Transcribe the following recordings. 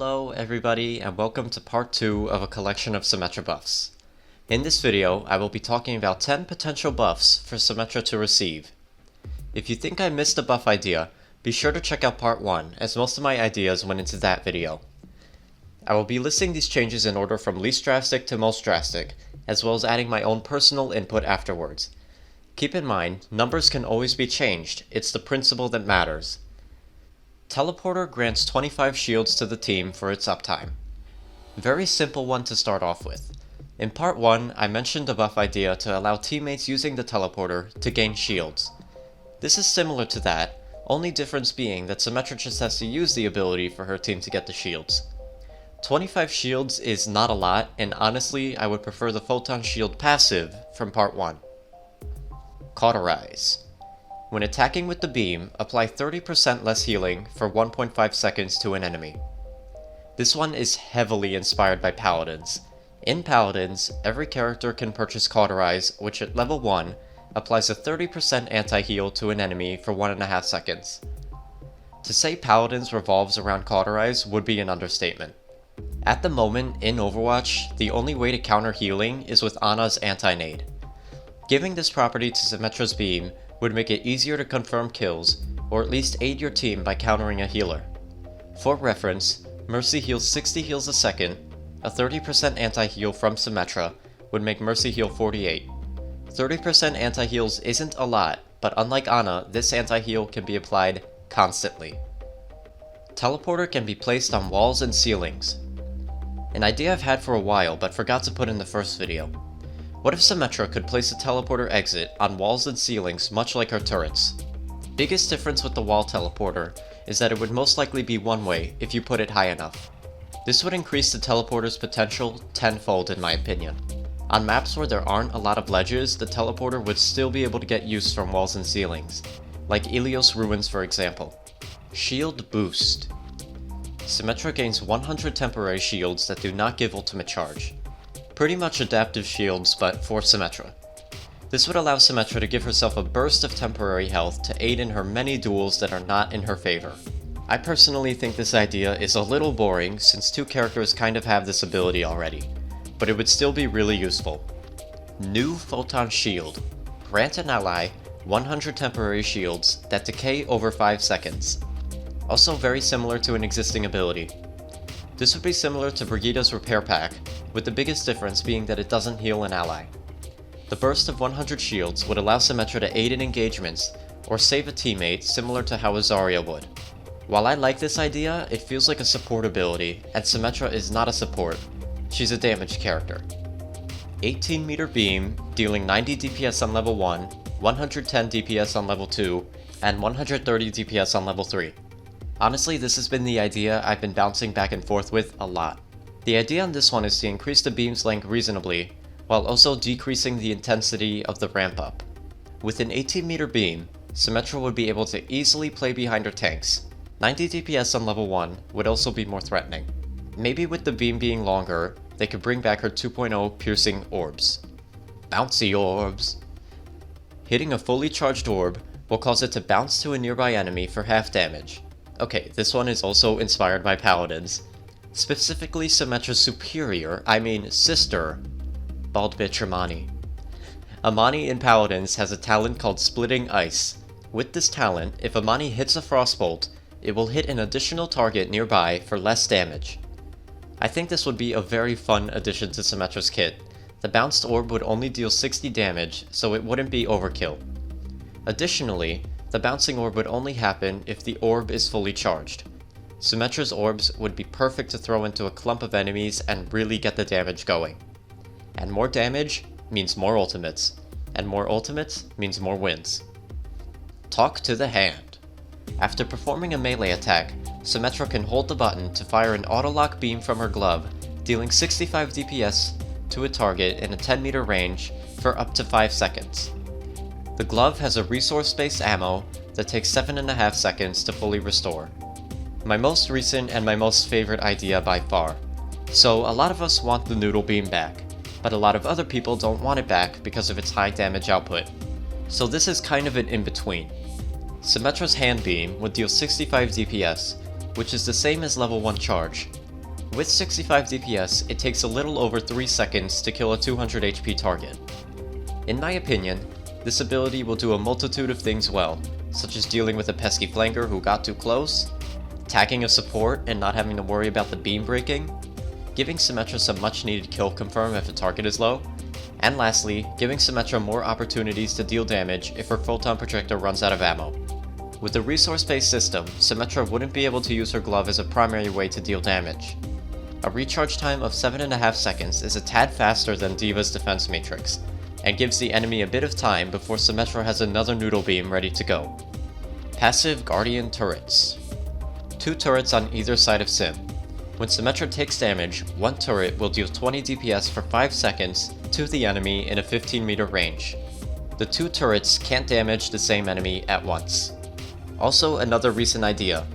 Hello everybody and welcome to part 2 of a collection of Symmetra buffs. In this video, I will be talking about 10 potential buffs for Symmetra to receive. If you think I missed a buff idea, be sure to check out part 1 as most of my ideas went into that video. I will be listing these changes in order from least drastic to most drastic, as well as adding my own personal input afterwards. Keep in mind, numbers can always be changed, it's the principle that matters. Teleporter grants 25 shields to the team for its uptime. Very simple one to start off with. In part 1, I mentioned a buff idea to allow teammates using the teleporter to gain shields. This is similar to that, only difference being that Symmetra just has to use the ability for her team to get the shields. 25 shields is not a lot, and honestly I would prefer the Photon Shield passive from part 1. CAUTERIZE. When attacking with the beam, apply 30% less healing for 1.5 seconds to an enemy. This one is heavily inspired by Paladins. In Paladins, every character can purchase Cauterize, which at level 1, applies a 30% anti-heal to an enemy for 1.5 seconds. To say Paladins revolves around Cauterize would be an understatement. At the moment, in Overwatch, the only way to counter healing is with Ana's anti-nade. Giving this property to Symmetra's beam would make it easier to confirm kills, or at least aid your team by countering a healer. For reference, Mercy heals 60 heals a second, a 30% anti-heal from Symmetra would make Mercy heal 48. 30% anti-heals isn't a lot, but unlike Ana, this anti-heal can be applied constantly. Teleporter can be placed on walls and ceilings. An idea I've had for a while but forgot to put in the first video. What if Symmetra could place a teleporter exit on walls and ceilings much like her turrets? Biggest difference with the wall teleporter is that it would most likely be one way if you put it high enough. This would increase the teleporter's potential tenfold in my opinion. On maps where there aren't a lot of ledges, the teleporter would still be able to get use from walls and ceilings, like Ilios Ruins for example. Shield Boost. Symmetra gains 100 temporary shields that do not give ultimate charge. Pretty much adaptive shields, but for Symmetra. This would allow Symmetra to give herself a burst of temporary health to aid in her many duels that are not in her favor. I personally think this idea is a little boring since two characters kind of have this ability already, but it would still be really useful. New Photon Shield. Grant an ally 100 temporary shields that decay over 5 seconds. Also very similar to an existing ability. This would be similar to Brigitte's Repair Pack, with the biggest difference being that it doesn't heal an ally. The burst of 100 shields would allow Symmetra to aid in engagements, or save a teammate similar to how a Zarya would. While I like this idea, it feels like a support ability, and Symmetra is not a support, she's a damage character. 18 meter beam, dealing 90 DPS on level 1, 110 DPS on level 2, and 130 DPS on level 3. Honestly, this has been the idea I've been bouncing back and forth with a lot. The idea on this one is to increase the beam's length reasonably, while also decreasing the intensity of the ramp up. With an 18 meter beam, Symmetra would be able to easily play behind her tanks. 90 DPS on level 1 would also be more threatening. Maybe with the beam being longer, they could bring back her 2.0 piercing orbs. Bouncy orbs! Hitting a fully charged orb will cause it to bounce to a nearby enemy for half damage. Okay, this one is also inspired by Paladins. Specifically Symmetra's superior, sister, bald bitch Amani. Amani in Paladins has a talent called Splitting Ice. With this talent, if Amani hits a frostbolt, it will hit an additional target nearby for less damage. I think this would be a very fun addition to Symmetra's kit. The bounced orb would only deal 60 damage, so it wouldn't be overkill. Additionally, the bouncing orb would only happen if the orb is fully charged. Symmetra's orbs would be perfect to throw into a clump of enemies and really get the damage going. And more damage means more ultimates, and more ultimates means more wins. Talk to the hand. After performing a melee attack, Symmetra can hold the button to fire an auto-lock beam from her glove, dealing 65 DPS to a target in a 10 meter range for up to 5 seconds. The glove has a resource-based ammo that takes 7.5 seconds to fully restore. My most recent and my most favorite idea by far. So a lot of us want the noodle beam back, but a lot of other people don't want it back because of its high damage output. So this is kind of an in-between. Symmetra's hand beam would deal 65 DPS, which is the same as level 1 charge, With 65 DPS, it takes a little over 3 seconds to kill a 200 HP target. In my opinion, this ability will do a multitude of things well, such as dealing with a pesky flanker who got too close, tagging a support and not having to worry about the beam breaking, giving Symmetra some much needed kill confirm if a target is low, and lastly, giving Symmetra more opportunities to deal damage if her photon projector runs out of ammo. With the resource-based system, Symmetra wouldn't be able to use her glove as a primary way to deal damage. A recharge time of 7.5 seconds is a tad faster than D.Va's defense matrix, and gives the enemy a bit of time before Symmetra has another noodle beam ready to go. Passive Guardian Turrets. 2 turrets on either side of Sym. When Symmetra takes damage, one turret will deal 20 DPS for 5 seconds to the enemy in a 15 meter range. The 2 turrets can't damage the same enemy at once. Also, another recent idea.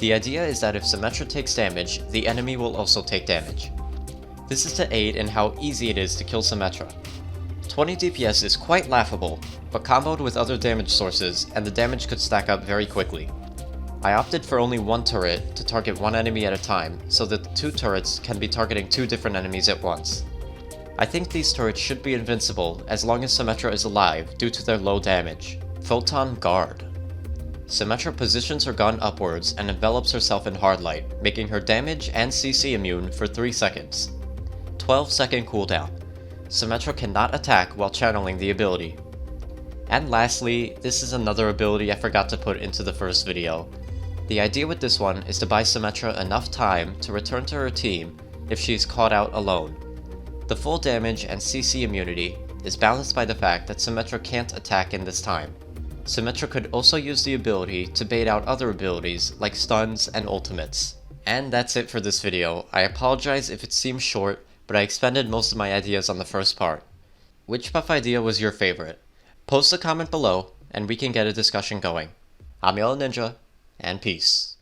The idea is that if Symmetra takes damage, the enemy will also take damage. This is to aid in how easy it is to kill Symmetra. 20 DPS is quite laughable, but comboed with other damage sources, and the damage could stack up very quickly. I opted for only one turret to target one enemy at a time, so that the 2 turrets can be targeting 2 different enemies at once. I think these turrets should be invincible as long as Symmetra is alive due to their low damage. Photon Guard. Symmetra positions her gun upwards and envelops herself in hard light, making her damage and CC immune for 3 seconds. 12-second cooldown. Symmetra cannot attack while channeling the ability. And lastly, this is another ability I forgot to put into the first video. The idea with this one is to buy Symmetra enough time to return to her team if she is caught out alone. The full damage and CC immunity is balanced by the fact that Symmetra can't attack in this time. Symmetra could also use the ability to bait out other abilities like stuns and ultimates. And that's it for this video. I apologize if it seems short, but I expended most of my ideas on the first part. Which buff idea was your favorite? Post a comment below, and we can get a discussion going. I'm YellowNinja, and peace.